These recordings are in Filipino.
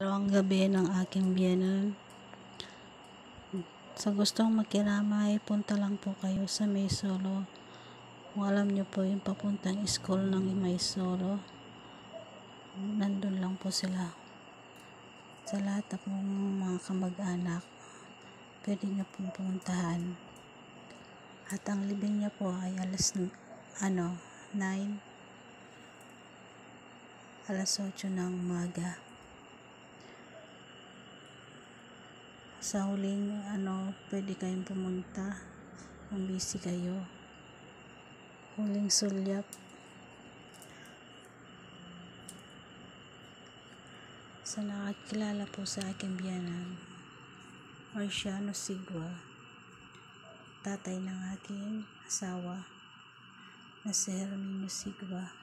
Ang gabi ng aking biyenan. Sa gustong makiramay, punta lang po kayo sa Maysolo. Kung alam nyo po yung papuntang school ng Maysolo, nandun lang po sila. Sa lahat na pong mga kamag-anak, pwede nyo pong pumuntahan. At ang libing niya po ay alas 8 ng umaga. Sa huling pwede kayong pumunta kung busy kayo. Huling sulyap sa nakakilala po sa aking biyanan, Marciano Sigua, tatay ng aking asawa na si Herminio Sigua.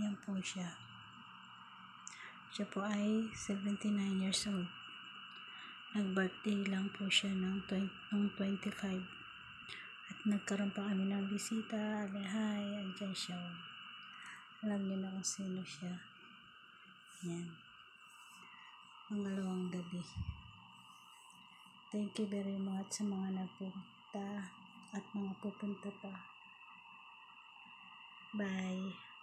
Yan po siya. Siya po ay 79 years old. Nag-birthday lang po siya noong 25. At nagkaroon pa kami ng bisita. Hi, andyan siya. Alam niyo na kung sino siya. Yan. Pangalawang gabi. Thank you very much sa mga nagpunta at mga pupunta pa. Bye.